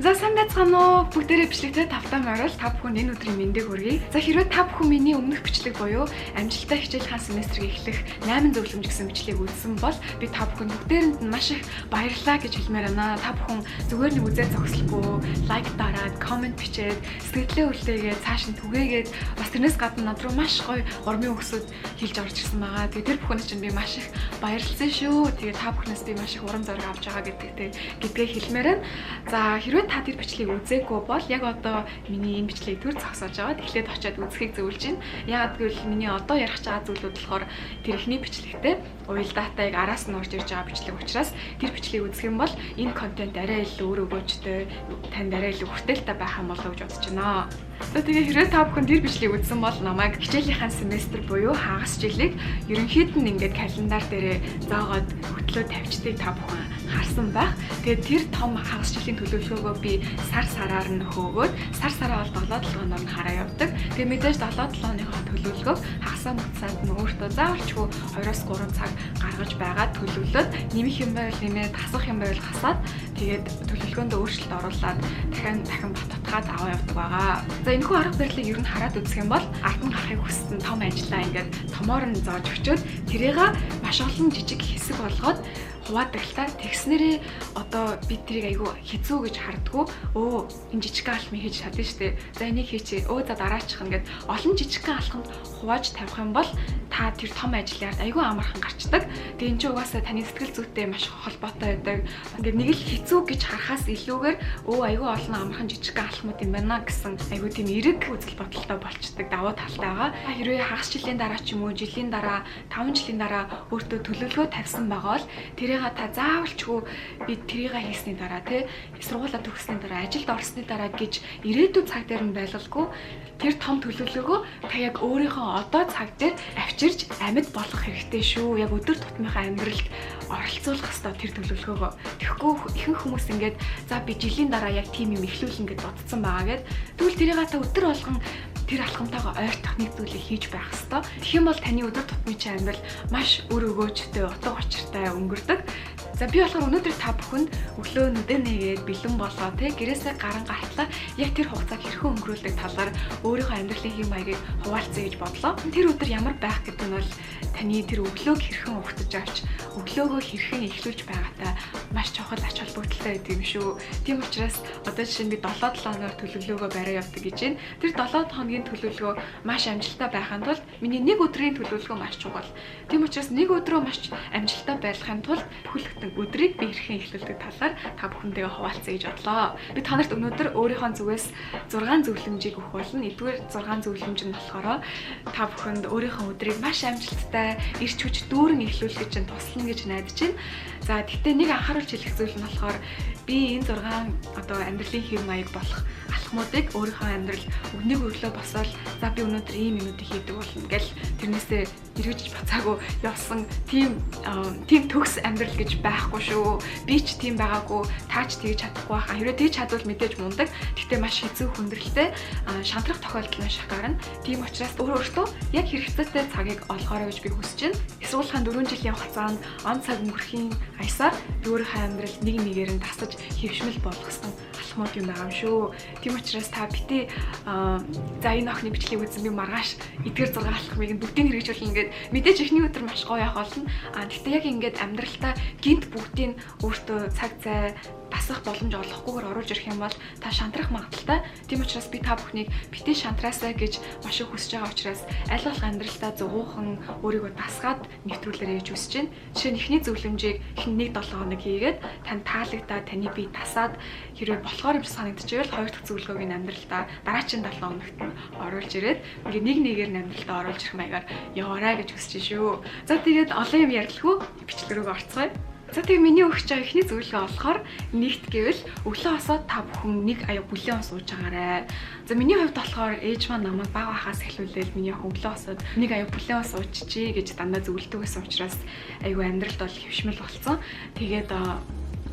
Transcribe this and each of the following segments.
За сайн байцгаана уу? Бүгдээрээ бичлэгтэй тавтан орол та бүхэн энэ өдрийн мэндийг хүргэе. За хэрвээ та бүхэн миний өмнөх бичлэг буюу амжилттай хичээл хаан семестрийг эхлэх 8 зөвлөмж гэсэн бичлэгийг үзсэн бол би та бүхэн бүгдээрэнд нь маш их баярлалаа гэж хэлмээр байна. Та бүхэн зүгээр нэг үзээд зогсолгүй, лайк дараад, комент бичээд, сэтгэлдээ үлдээгээд, цааш нь түгээгээд бас тэрнээс гадна над руу маш гоё урмын өгсөд хэлж орж ирсэн байгаа. Тэгээ тэр бүхэнд чинь би маш их баярлсан шүү. Тэгээ та бүхнээс би маш их урам зориг авч байгаа гэдгээ хэлмээр байна. За хэрвээ та тэр бичлэгийг үзээгүй бол яг одоо миний энэ бичлэгийг төр зогсоож байгаа. Тэгэхээр очиад үзэхийг зөвлөж байна. Яагаад гэвэл миний одоо ярих байгаа зүйлүүд болохоор тэр ихний бичлэгтэй уялдаатайг араас нь орж ирж байгаа бичлэг учраас тэр бичлэгийг үзэх юм бол энэ контент арай илүү өөр өгөөжтэй, танд арай илүү хүртээлтэй байх юм болов уу гэж бодож байна. За тэгээ хэрвээ та бүхэн тэр бичлэгийг үзсэн бол намайг хичээлийн семестр буюу хагас жилиг ерөнхийд нь ингээд календар дээрээ зоогоод хөтлөө тавьчдгийг та бүхэн харсан байх. Тэгээд тэр том хагас жилийн төлөвлөгөөгөө би сар-сараар нь хөөгөөд сар-сараа бол 7-7 хоног нь хараа явдаг. Тэгээд мэдээж 7-7 хоногийн төлөвлөгөөг хагасаа мөцсанд нь өөртөө заавалчгүй 2-3 цаг гаргаж байгаа төлөвлөлөд нэмэх юм байвал нэмээд хасах юм байвал хасаад тэгээд төлөвлөгөөндөө өөрчлөлт оруулаад дахин батутгаад аваа явдаг байгаа. За энэхүү арга барилыг ер нь хараад үзэх юм бол ард нь гарахыг хүссэн том ажлаа ингээд томоор нь зоож өчөөд тэрийг маш олон жижиг хэсэг болгоод хуваадаг л та тэгснэрээ одоо би тэрийг айгүй хэцүү гэж хардггүй энэ жижиг алхмыг хийж чадна шүү дээ. За энийг хийчихээ. За дараачих ингээд олон жижигхэн алхамд хувааж тавих юм бол та тэр том ажлаар айгүй амархан гарчдаг. Тэгээ энэ ч угаасаа таны сэтгэл зүйтэй маш холбоотой байдаг. Ингээд нэг л хэцүү гэж харахаас илүүгээр айгүй олон амархан жижигхэн алхмууд юм байна гэсэн айгүй тийм эрэг үзэл бодолтой болчдөг давуу талтай байгаа. Хэрвээ хагас жилийн дараа ч юм уу жилийн дараа 5 жилийн дараа өөртөө төлөвлөгөө тавьсан байгаа бол тэрийг та заавалчгүй би тэрийг хийсний дараа сургуулаа төгссөний дараа ажилд орсны дараа гэж ирээдүйн цаг дээр нь байлгалгүй тэр том төлөвлөгөөгөө та яг өөрийнхөө одоо цаг дээр авчирч амьд болгох хэрэгтэй шүү. Яг өдөр тутмынхаа амьдралд оролцуулах ёстой тэр төлөвлөгөөгөө. Тэгэхгүй ихэнх хүмүүс ингээд за би жилийн дараа яг тийм юм эхлүүлнэ гэж бодсон байгаа гэд тэгвэл тэрийг та өдөр болгон тэр алхамтайгаа ойртох нэг зүйлийг хийж байх ёстой. Тэгэх юм бол таны өдөр тутмын чинь амьдрал маш өр өгөөжтэй, утга учиртай өнгөрдөг. За би болохоор өнөөдөр та бүхэнд өглөө нүдэ нээгээд бэлэн болоо гэрээсээ гарan гартлаа яг тэр хугацааг хэрхэн өнгөрүүлдэг талаар өөрийнхөө амьдралын хэм маягийг хуваалцъя гэж бодлоо. Тэр өдөр ямар байх гэдэг нь бол таны тэр өглөөг хэрхэн ухтаж авч өглөөгөө хэрхэн эхлүүлж байгаатай маш чухал ач холбогдолтой байдаг юм шүү. Тийм учраас одоо жишээ нь би 7-7 хоногор төлөвлөгөөгөө барай явдаг гэж байна. Тэр 7 хоногийн төлөвлөгөө маш амжилттай байхын тулд миний нэг өдрийн төлөвлөгөө маш чухал. Тийм учраас нэг өдрөө маш амжилттай байлгахын тулд бүхэл өдрийг би хэрхэн эхлүүлдэг талаар та бүхэндээ хуваалцъя гэж бодлоо. Би та нарт өнөөдөр өөрийнхөө зүгээс 6 зөвлөмжийг өгөх болно. Нэгдүгээр 6 зөвлөмж нь болохоор та бүхэнд өөрийнхөө өдрийг маш амжилттай, эрч хүч дүүрэн эхлүүлэх чинь туслана гэж найдаж байна. За гэхдээ нэг анхааруулж хэлэх зүйл нь болохоор би энэ 6 одоо амьдралын хэв маяг болох алхмуудыг өөрийнхөө амьдрал өглөө өглөө босоод за би өнөөдөр ийм юмнуудыг хийдэг болно гэл тэрнээсээ эргэж бацаагүй явсан тийм төгс амьдрал гэж байхгүй шүү. Би ч тийм байгаагүй, та ч тэгж чадахгүй байхаа. Хэрвээ тэгж чадвал мэдээж мундаг. Гэхдээ маш хэцүү хүндрэлтэй шантрах тохиолдол маш их гарна. Тийм учраас өөртөө яг хэрэгцээтэй цагийг олгоорой гэж би хүсэж байна. Эсвэл 4 жилийн хугацаанд он цаг өнгөрөхийн аясаар өөрийнхөө амьдрал нэг нэгээр нь тасаж хөвшмөл болгосон алхмууд юм байгаа юм шүү. Тийм учраас та битээ за энэ охины бичлэгийг үзэн би маргааш эдгээр 6 алхмыг бүгдийг хэрэгжүүлнэ гэдэг мэдээж ихний өдөр маш гоё явах болно. Гэхдээ яг ингээд амьдралтаа гинт бүгдийг өөртөө цаг зай тасах боломж олохгүйгээр оруулж ирэх юм бол та шантрах магадaltaй. Тийм учраас би та бүхнийг битээ шантраасаа гэж маш их хүсэж байгаа учраас аль болох амьдралдаа зугуухан өөрийгөө тасгаад нэвтрүүлээрэй гэж хүсэж байна. Жишээ нь эхний зөвлөмжийг эхний 1-7 хоног хийгээд тань таалагдаад таны бие тасаад хэрвээ болохоор юм санагдчихвэл хоёр дахь зөвлөгөөг нь амьдралдаа дараагийн 7 хоногт нь оруулж ирээд ингээд нэг нэгээр нь амьдралдаа оруулж ирэх маягаар яваарай гэж хүсэж шүү. За тэгээд олон юм ярилгүй бичлэг рүү орцгоё. За тэгээ миний өгч байгаа ихний зөвлөгөө болохоор нэгт гэвэл өглөө босоод та бүхэн нэг аяа бүлээн ус ууж агаарай. За миний хувьд болохоор ээж маань намайг бага хахаас эхлүүлээл миний өглөө босоод нэг аяа бүлээн ус ууччий гэж дандаа зөвлөдөг байсан учраас айгүй амьдралд бол хөвшмөл болсон. Тэгээд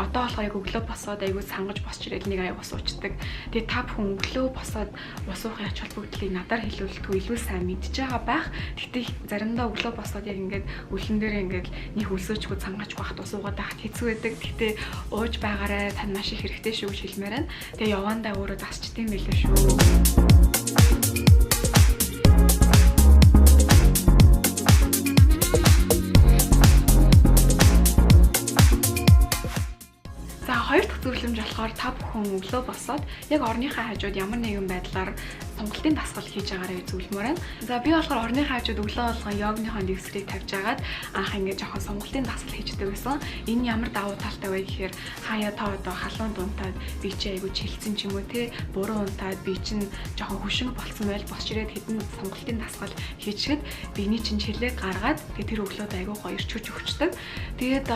одоо болохоор яг өглөө босоод айгүй сангаж босч ирээд нэг аяг ус уучдаг. Тэгээ та бүхэн өглөө босоод ус уухын ач холбогдлыг надаар хэлүүлэлтгүй илүү сайн мэдж байгаа байх. Гэхдээ заримдаа өглөө босоод яг ингээд үлэн дээр ингээд нэг хөлсөөчгүй сангаж байхад ус уугаад байхад хэцүү байдаг. Гэхдээ ууж байгаарай, тань маш их хэрэгтэй шүү гэж хэлмээр байна. Тэгээ явандаа өөрөө засчдсан байлээ шүү. Хоёр дахь зөвлөмж болохоор та бүхэн өглөө босоод яг орныхаа хажууд ямар нэгэн байдлаар сонголтын дасгал хийж байгаараа зөвлөмөр байна. За би болохоор орныхаа хажууд өглөө болгон йогныхон дэгсрийг тавьж агаад анх ингээд жоохон сонголтын дасгал хийждэг байсан. Энэ ямар давуу талтай вэ гэхээр хаяа та одоо халуун дунтаад би чи айгу чилсэн ч юм уу те буруу унтаад би чин жоохон хөшинг болцсон байл босч ирээд хэдэн сонголтын дасгал хийчихэд биений чин чилээ гаргаад тэр өглөөд айгу гоё ирчүүж өгчдөг. Тэгээд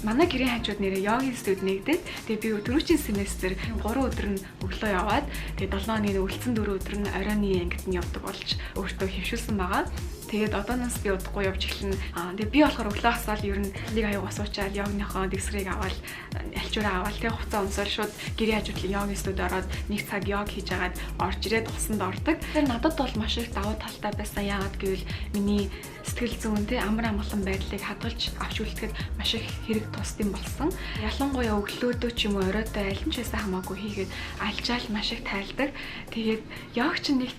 манай гэрийн хажууд нэрээ йогийн студ нэгдээд тэгээ би түрүүчийн семестр 3 өдөр нь өглөө яваад тэгээ 7 өдрийн үлдсэн 4 өдөр нь оройн ангид нь явдаг болж өөртөө хөвшүүлсэн байгаа. Тэгээд одооноос би удахгүй явж эхэлнэ. Тэгээ би болохоор өглөө хасаал ер нь нэг аяг асуучаад йогныхоо дэгсрийг аваад альчураа аваад тэгээ хуцаа өмсөөл шууд гэрийн хажууд йогийн студ ороод нэг цаг йог хийж агаад орж ирээд усанд ордог. Тэр надад бол маш их давуу талтай байсан. Яагаад гэвэл миний сэтгэл зүйн тэ амар амгалан байдлыг хадгалж авч үлдэхэд маш их хэрэг тусдсан болсон. Ялангуяа өглөөдөө ч юм уу оройдоо аль нь ч байсан хамаагүй хийгээд альжаал маш их тайлдаг. Тэгээд йог ч нэг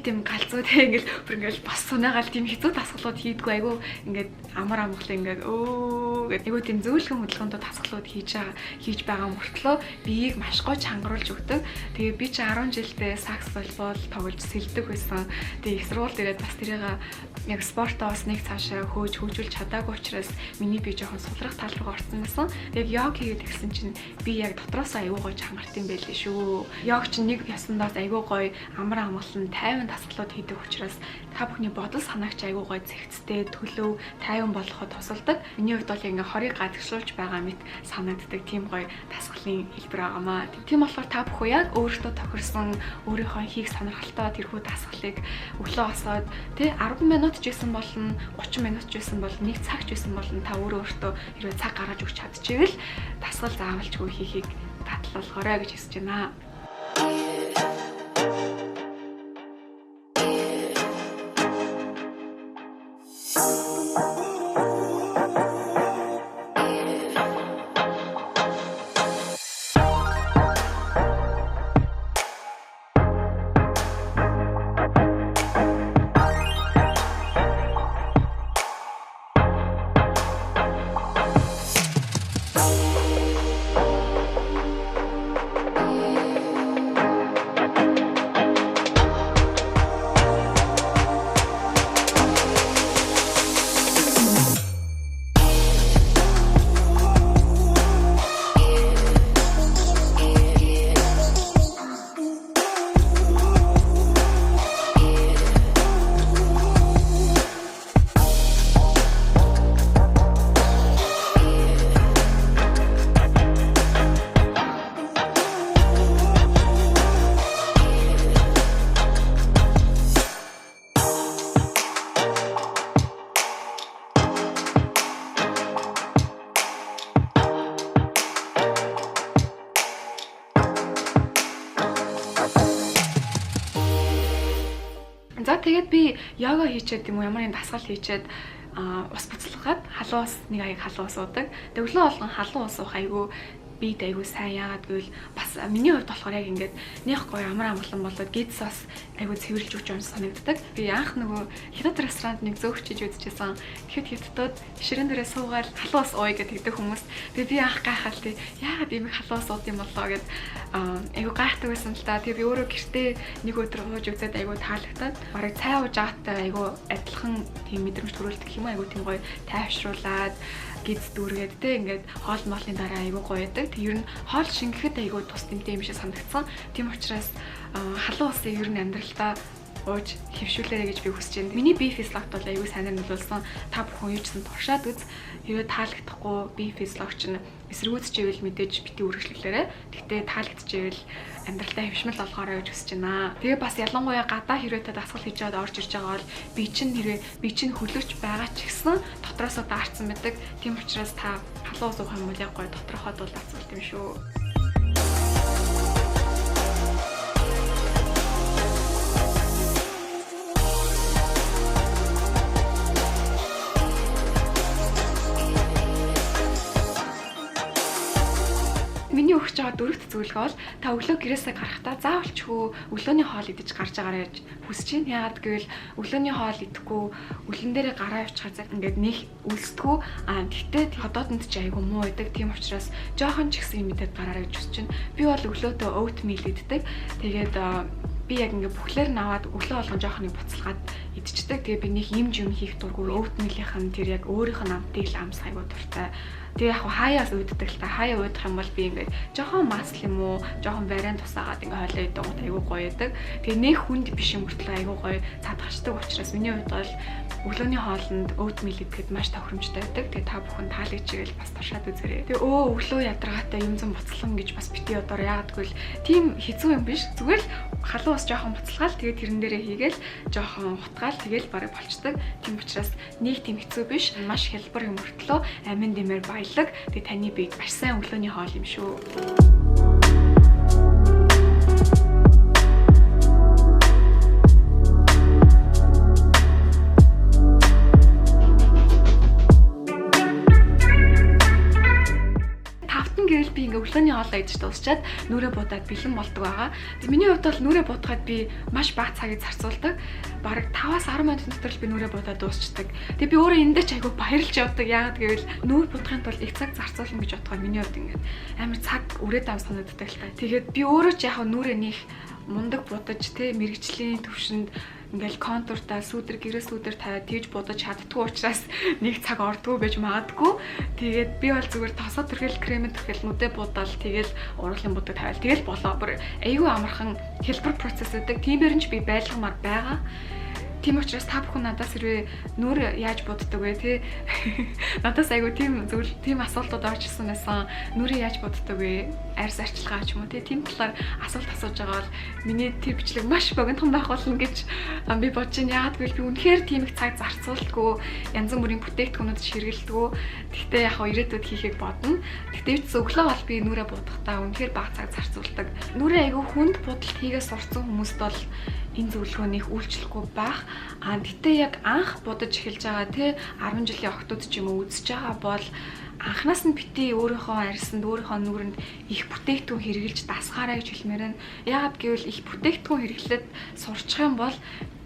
тийм галзуу тэг ингээл бүр ингээл бас сунаагаал тийм хэцүү дасгалууд хийдгүү айгу ингээд амар амгалан ингээд гэдэг айгу тийм зөөлхөн хөдөлгөөнд дасгалууд хийж байгаа мөртлөө биеийг маш гоё чангаруулж өгдөг. Тэгээ би чи 10 жилдээ сакс волейбол тоглож сэлдэг байсан. Тэгээ их сургууль дээрээ бас тэрийг яг спортоос нэг цаашаа хөгжүүлж чадаагүй учраас миний бие жоохон сулрах тал руу орсон байсан. Тэгээ йог хийгээд ирсэн чинь би яг дотроосоо айгу гоё чангарт юм байлээ шүү. Йог чинь нэг ясандаас айгу гоё амар амгалан 50 дасгалууд хийдэг учраас та бүхний бодол санаагч айгуу гой зэгцтэй төлөв тайван болоход тусалдаг. Миний хувьд бол ингээ хорийг гадагшуулж байгаа мэт санагддаг тийм гой дасгалын хэлбэр байгаамаа. Тийм болохоор та бүхэн яг өөртөө тохирсон өөрийнхөө хийх сонирхолтой тэрхүү дасгалыг өглөө босоод тий 10 минут ч гэсэн болно, 30 минут ч гэсэн болно, нэг цаг ч гэсэн болно. Та өөртөө хэрвээ цаг гаргаж өгч чадчихвэл дасгал заавалчгүй хийхийг батлуулгаарай гэж хэлж байна. За тэгээд би йога хийчихэд юм уу ямар нэг дасгал хийчихэд ус буцалгаад халуун ус нэг аяг халуун ус уудаг. Тэгээд өглөө болгон халуун ус уух айгүй бие айгүй сайн яагаад гэвэл бас миний хувьд болохоор яг ингээд нэх гоё амар амгалан болоод гидс бас айгүй цэвэрлж өгч юм санагддаг. Би анх нөгөө хятад ресторанд нэг зөөгчиж үзчихсэн. Тэгэхэд хятадд ширээн дээрээ суугаад халуун ус ууя гэдэг хүмүүс. Тэгээд би анх гайхал тий яагаад ийм халуун ус ууд юм болоо гэд айгүй гайхдаг байсан л та. Тэгээд би өөрөө гэртээ нэг өдөр ууж үзээд айгүй таалагдаад барыг цай ууж байгаатай айгүй адилхан тийм мэдрэмж төрүүлдэг юм айгүй тийм гоё тайвшруулад гидс дүүргээд те ингээд хоол моолын дараа айгүй гоё байдаг. Тэг ер нь хоол шингэхэд айгүй тус тэмтэй юм шиг санагдсан. Тийм учраас халуун усын ер нь амьдралдаа ууж хэвшүүлээрэй гэж би хүсэж байна. Миний бие физиологт бол аюул сайнаар нөлөөлсөн. Та бүхэн юу ч гэсэн туршаад үз. Хэрвээ таалагдахгүй бие физиологч нь эсэргүүцчихвэл мэдээж бити үргэлжлүүлээрэй. Гэхдээ таалагдчихвэл амьдралдаа хэвшмэл олгоорой гэж хүсэж байна. Тэгээ бас ялангуяа гадаа хэрвээ та дасгал хийж аваад орж ирж байгаа бол би чинь хөлөгч байгаа ч гэсэн дотроосоо даарцсан байдаг. Тийм учраас та халуун суух юм бол яг гоё доторхоо дуулаад зүйл юм шүү. Миний өгч байгаа дөрөвт зөвлөгөө бол та өглөө гэрээсээ гарахдаа заавал ч өглөөний хоол идэж гарч байгаарай гэж хүсэж байна. Яагаад гэвэл өглөөний хоол идэхгүй өглөн дээрээ гараа явчихаар ингээд нэг үлсдэггүй. Гэхдээ ходоодонд ч айгүй муу байдаг. Тийм учраас жоохон ч ихсэн юм идээд гараарай гэж хүсэж байна. Би бол өглөөдөө oatmeal иддэг. Тэгээд би яг ингээд бүхлээр нь аваад өглөө болгон жоохныг буцалгаад идчихдэг. Тэгээ би нэг юм хийх дургүй oatmeal-ийн тэр яг өөрийнх нь амтыг л амс айгүй дуртай. Тэгээ яг хаяас ууддаг л та хаяа уудах юм бол би ингээд жоохон масл юм уу жоохон вариант тусаагаад ингээд хойлоо идэв айгүй гоё байдаг. Тэгээ нэг хүнд биш юм хүртэл айгүй гоё татгачдаг учраас миний хувьд бол өглөөний хоолнд oatmeal идэхэд маш тохиромжтой байдаг. Тэгээ та бүхэн таалагчгээл бас туршаад үзээрэй. Тэгээ өглөө ядаргаатай юм зам буцалган гэж бас бити одоор яагаад гэвэл тийм хэцүү юм биш. Зүгээр л халуун ус жоохон буцалгаал тэгээ тэрэн дээрээ хийгээл жоохон хутгаал тэгээл барыг болчдөг. Тийм учраас нэг тийм хэцүү биш. Маш хялбар юм өртлөө амин дэмээр тэгээ таны бие маш сайн өглөөний хоол юм шүү. Гэрэл би ингээ өглөөний хоолоо идэж дуусчаад нүрээ будаад бэлэн болдог байгаа. Тэгээ миний хувьд бол нүрээ будахад би маш бага цагийг зарцуулдаг. Бараг 5-10 минут дотор л би нүрээ будаад дуусчдаг. Тэгээ би өөрөө эндээ ч айгүй баярлж явдаг. Яагаад гэвэл нүур будахын тулд их цаг зарцуулна гэж бодохоор миний хувьд ингээ амар цаг өрөөд ам санагддаг л та. Тэгээд би өөрөө ч яг нүрээ нэх мундаг будаж мэрэгжлийн төвшөнд ингээл контуртаа сүүдэр гэрээс сүүдэр тавиад тэгж будаж чаддгүй учраас нэг цаг ордгоо байж магадгүй. Тэгээд би бол зүгээр тосоо төрхөл крем төрхөл нүдэ будаал тэгэл уруулын будаг тавиал тэгэл болоо. Бүр айгүй амархан хэлбэр процесс үүдэг. Тиймэр нь ч би байлгамаар байгаа. Тийм учраас та бүхэн надаас хэрвээ нүур яаж буддаг вэ те? Надаас айгүй тийм асуултууд орж ирсэн байсан. Нүрээ яаж буддаг вэ? Арьс арчилгаа ч юм уу те? Тийм талаар асуулт асууж байгаа бол миний тэр бичлэг маш богинохон байх болно гэж би бодож байна. Яагаад гэвэл би үнэхээр тийм их цаг зарцуулдаггүй. Янз бүрийн бүтээгдэхүүнүүд ширгэлдэггүй. Гэхдээ яг хоо ирээдүйд хийхийг бодно. Гэхдээ өглөө бол би нүрээ будахдаа үнэхээр бага цаг зарцуулдаг. Нүрээ айгүй хүнд будалт хийгээ сурцсан хүмүүст бол энэ зөвлөгөөнийг үйлчлэхгүй байх. Гэтээ яг анх будаж эхэлж байгаа те 10 жилийн охтууд ч юм уу үзэж байгаа бол анханаас нь бити өөрийнхөө арьсанд өөрийнхөө нүрэнд их бүтээгдэхүүн хэрэгжилж дасгаарай гэж хэлмээр байна. Яагаад гэвэл их бүтээгдэхүүн хэрэглээд сурчих юм бол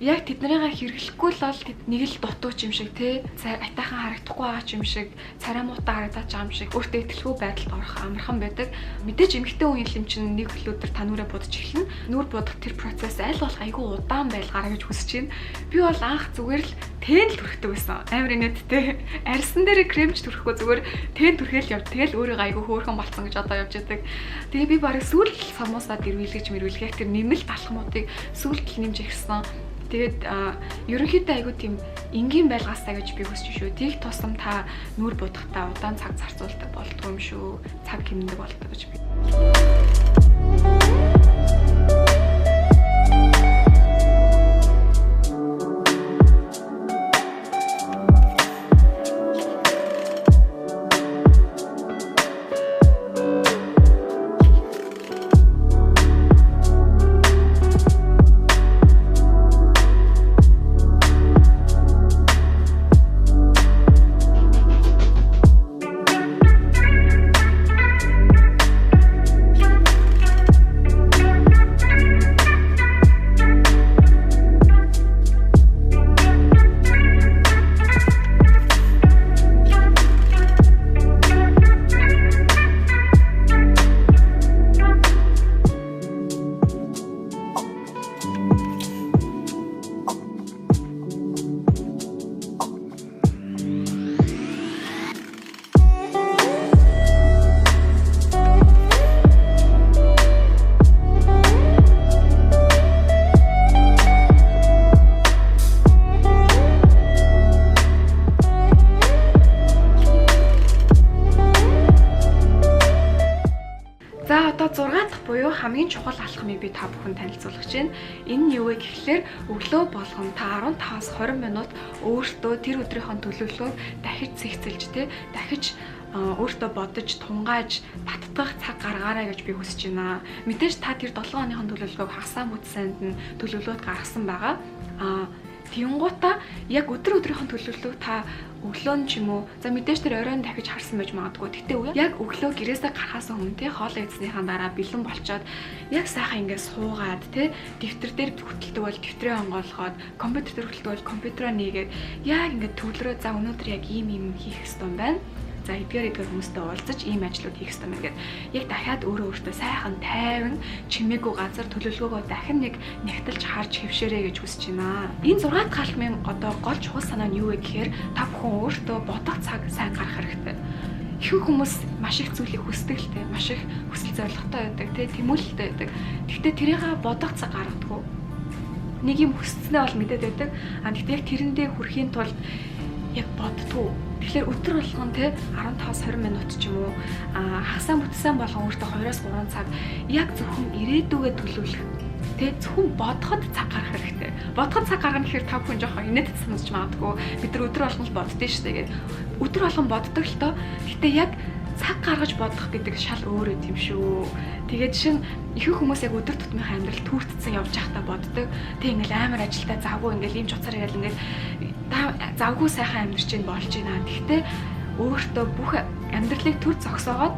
яг тэднэрийгээ хэрэглэхгүй л бол нэг л дутууч юм шиг те атайхан харагдахгүй байгаа юм шиг царай муутай харагдаж байгаа юм шиг өөртөө итгэлгүй байдалд орох амархан байдаг. Мэдээж эмэгтэй үеийн юм чинь нэг өдөр та нүрээ будаж эхэлнэ. Нүр будах тэр процесс аль болох айгүй удаан байлгаарай гэж хүсэж байна. Би бол анх зүгээр л тэн л түрхдэг байсан. Амар инээдтэй. Арьсан дээр кремч түрхэхгүй зүгээр тэн түрхэл яв. Тэгэл өөрийгөө айгүй хөөрхөн болцсон гэж одоо явж байдаг. Тэгээ би барыг сүүл самуусаад ирвэлгэж мэрвэлгэх тэр нэмэлт алхмуудыг сүүлд л нэмж ихсэн. Тэгээд ерөнхийдөө айгүй тийм энгийн байлгаасаа гэж би хүсэж шүү. Тийг тусам та нүур будахтаа удаан цаг зарцуулдаг болдгоо юм шүү. Цаг хэмндэг болдог гэж би. За одоо 6 дахь буюу хамгийн чухал алхмыг би та бүхэнд танилцуулах гэж байна. Энэ нь юу вэ гэхлээр өглөө болгон та 15-аас 20 минут өөртөө тэр өдрийнхөө төлөвлөгөөг дахиж зэгцэлж дахиж өөртөө бодож, тунгааж, баттгах цаг гаргаарай гэж би хүсэж байна. Мэдээж та тэр 7 хоногийн төлөвлөгөөг хагасаа бүтсэнд нь төлөвлөлт гаргасан байгаа. Тэнгуутаа яг өдрийнхөө төлөвлөлтөг та өглөө нь ч юм уу за мэдээж тэр оройн дахиж харсан байж магадгүй. Гэтэ яг өглөө гэрээсээ гарахаас өмнө хоол идснийхаа дараа бэлэн болчоод яг сайхан ингээд суугаад дэвтэр дээр хөтэлдэг бол дэвтрээ онгоолгоод компьютер дээр хөтэлдэг бол компьютероо нээгээд яг ингээд төвлөрөө за өнөөдөр яг ийм хийх ёстой юм байна. За эдгээр хүмүүстэй уулзаж ийм ажлууд хийх ёстой мэн гэдэг. Яг дахиад өөртөө сайхан тайван чимээгүй газар төлөвлөгөөгөө дахин нэг нэгтэлж харж хэвшээрэй гэж хүсэж байна. Энэ 6 дахь алхмын одоо гол чухал санаа нь юу вэ гэхээр та бүхэн өөртөө бодох цаг сайн гаргах хэрэгтэй. Ихэнх хүмүүс маш их зүйлийг хүсдэг л те, маш их хүсэл зорилготой байдаг, тэмүүлэлтэй байдаг. Гэхдээ тэрийгээ бодох цаг гаргадаг. Нэг юм хүсснээ бол мэдээд байдаг. Гэхдээ яг тэрэндээ хүрэхийн тулд яг боддгоо. Тэгэхээр өдөр болгон 15-20 минут ч юм уу хагасаа бүтсэн болгон өөртөө 2-3 цаг яг зөвхөн ирээдүгээ төлөвлөх. Зөвхөн бодоход цаг гаргах хэрэгтэй. Бодоход цаг гаргана гэхээр та бүхэн жоохон инээдтэй санагдаж магадгүй. Бид нар өдөр болгон л боддөө шүү дээ. Өдөр болгон боддог л тоо. Гэтэ яг цаг гаргаж бодох гэдэг шал өөр юм шүү. Тэгээд жишээ нь ихэнх хүмүүс яг өдөр тутмынхаа амьдрал түүртцэн явж байхдаа боддог. Ингээл амар ажилдаа завгүй ингээл ийм ч уцаар яал ингээл завгүй сайхан амьдарч ийн болж байна. Гэхдээ өөртөө бүх амьдралыг төр зогсоогоод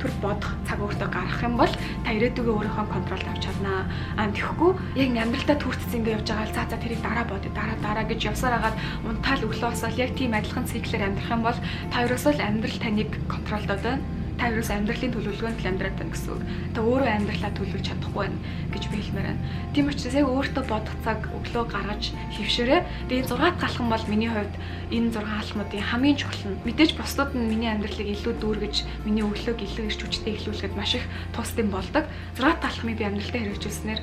төр бодох цаг өөртөө гаргах юм бол та ирээдүгөө өөрийнхөө контролд авч чаднаа. Тэгэхгүй яг амьдралдаа түүртцэн ингээ явж байгаа л за тэрийг дараа бодё дараа гэж явсаар хагаад унтаал өглөө босоод яг тийм адилхан циклээр амьдрах юм бол та ерөөсөө л амьдрал таныг контролдод байна. Та ерөөс амьдралын төлөвлөгөөнд л амьдраад байна гэсэн үг. Та өөрөө амьдралаа төлөвлөж чадахгүй байна гэж би хэлмээр байна. Тийм учраас яг өөртөө бодох цаг өглөө гаргаж хөвшөөрэй. Тэгээд 6 дахь алхам бол миний хувьд энэ 6 алхмуудын хамгийн чухал нь. Мэдээж бусдууд нь миний амьдралыг илүү дүүргэж, миний өглөөг илүү их хүчтэй эхлүүлэхэд маш их тусдсан болдог. 6 дахь алхмыг би амьдралдаа хэрэгжүүлснээр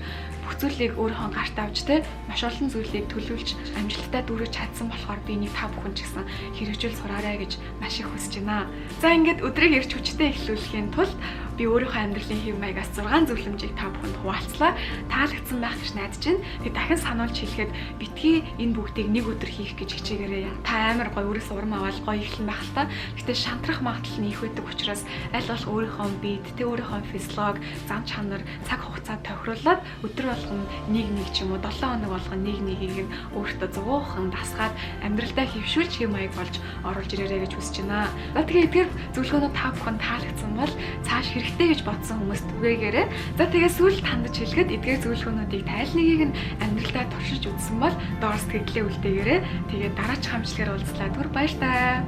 бүх зүйлийг өөрийнхөө гарт авч маш олон зүйлийг төлөвлөж амжилттай дүүргэж чадсан болохоор би энийг та бүхэн ч гэсэн хэрэгжүүл сураарай гэж маш их хүсэж байна. За ингээд өдрийг эрч хүчтэй эхлүүлэхийн тулд би өөрийнхөө амьдралын хэв маягаас 6 зөвлөмжийг та бүхэнд хуваалцлаа. Таалагдсан байх гэж найдаж байна. Тэгээд дахин сануулж хэлэхэд битгий энэ бүгдийг нэг өдөр хийх гэж хичээгээрэй. Та амар гоё өөрөөсөө урам аваад гоё эхлэн байх л та. Гэхдээ шантрах магадлал нь их байдаг учраас аль болох өөрийнхөө биед, өөрийнхөө физиолог, зам чанар, цаг хугацаа тохируулаад өдөр болгон нэг ч юм уу 7 хоног болгон нэгийг нь өөртөө 100хан дасгаад амьдралдаа хөвшүүлж хэв маяг болж оруулж ирээрэй гэж хүсэж байна. За тэгээд эдгээр зөвлөгөөнүүд та бүхэнд таалагдсан бол цааш хэрэгтэй гэж бодсон хүмүүст түгээгээрэй. За тэгээд сүүлд хандаж хэлэхэд эдгээр зөвлөгөөнүүдийг тайл нэгийг нь амьдралдаа туршиж үзсэн бол доорс сэтгэлээ үлдээгээрэй. Тэгээд дараач хамжлагаар уулзлаа. Түр баяр таа.